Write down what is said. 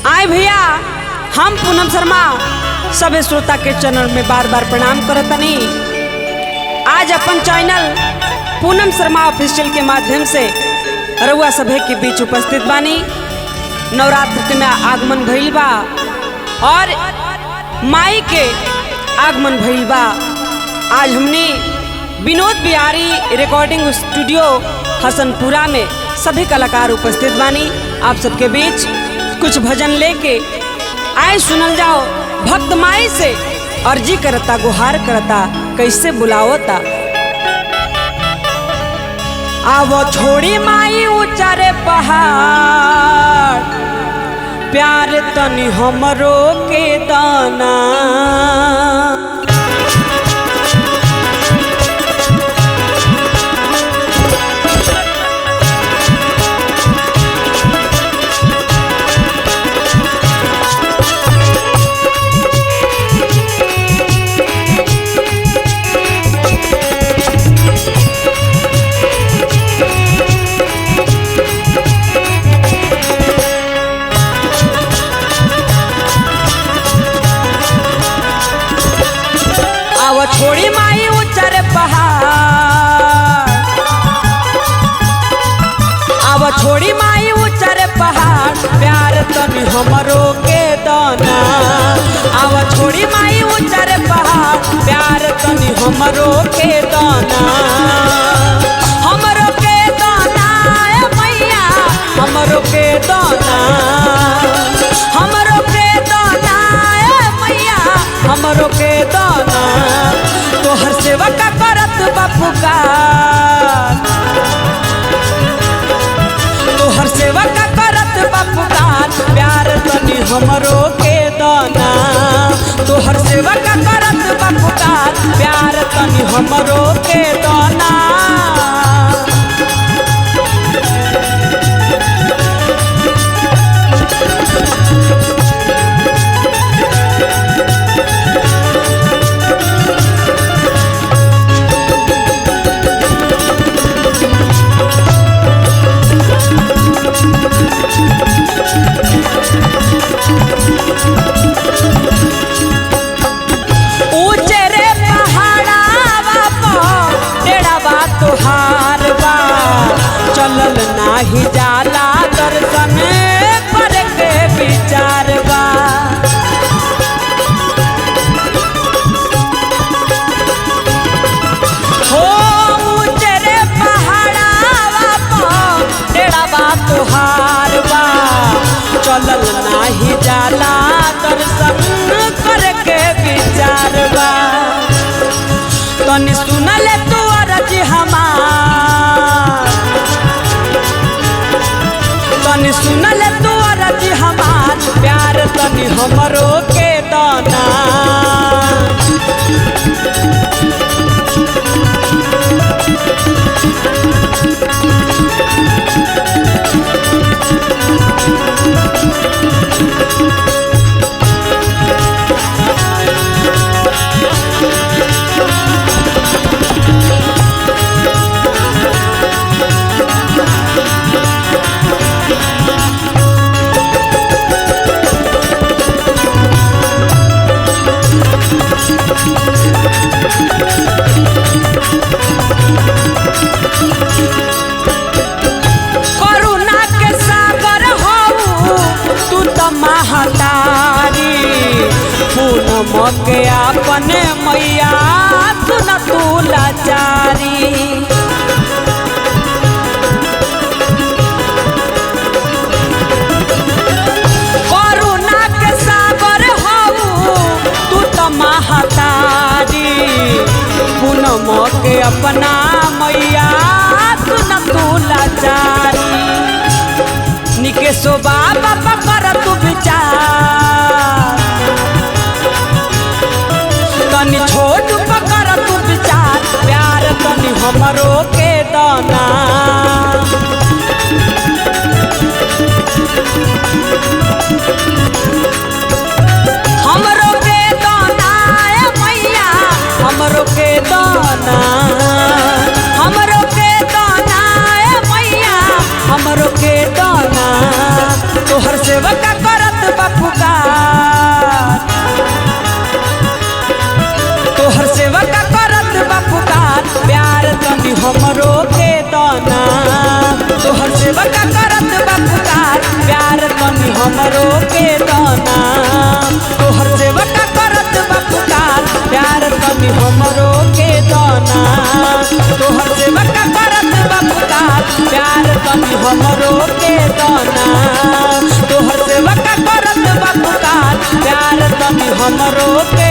आए भैया हम पूनम शर्मा सभी श्रोता के चैनल में बार बार प्रणाम करतनी। आज अपन चैनल पूनम शर्मा ऑफिशियल के माध्यम से रउआ सभे के बीच उपस्थित बानी। नवरात्र में आगमन भइल बा और माई के आगमन भइल बा। आज हमने विनोद बिहारी रिकॉर्डिंग स्टूडियो हसनपुरा में सभी कलाकार उपस्थित बानी। आप सबके बीच कुछ भजन लेके आए, सुनल जाओ। भक्त माई से अर्जी करता, गुहार करता, कैसे बुलावता। आवो छोड़ी माई ऊंचारे पहाड़, प्यार तनी हमरो के दाना। छोड़ी माई ऊंचार पहाड़, अब छोड़ी माई ऊंचार पहाड़, प्यार तनी हमरो के दाना। अब छोड़ी माई ऊंचार पहाड़, प्यार तनी हमरो के दाना। हमरो के दाना ए मैया, हमरो के दाना, हमरो के दाना ए मैया, हमरो के दाना। तोहर सेवा का करत बापू का, तोहर सेवा का करत बापू का, प्यार तनी हमरो के दाना। तोहर सेवा का करत बापू का, प्यार तनी हमरो के दाना। चलल नाही जाला दर्शन करके विचार बा। हो ऊंचे रे पहाड़ावा पर डेरावा तोहार बा। चलल नाही जाला दर्शन करके विचार बा। तनी सुनल तू अर्ज हमार, तनी सुनल तू अर्ज हमार, प्यार तनी हमरो के दाना। करुणा के सागर हऊ तू त महतारी, पूनम के अपने मैया सुन तू लाचारी। करुणा के सागर हऊ तू त महतारी, पूनम के अपना मैया सुन तू लाचारी। निकेशो बाबा पकर तू विचार, तनी छोट पकर तू विचार, प्यार तनी हमरो के दाना। हमरो के दाना ए मैया, हमरो के दाना, हमरो के दाना ए मैया, हमरो के दाना। तोहर सेवा का करत बपुकार तोहर सेवा का करत बपुकार प्यार तनी हमरो के दाना तोहर सेवा का करत बपुकार प्यार तनी हमरो के दाना तोहर सेवा का करत बपुकार प्यार तनी हमरो के दाना तोहर सेवा का करत बपुकार प्यार तनी हमरो के दाना तोहर सेवा का करत बपुकार प्यार तनी हमरो के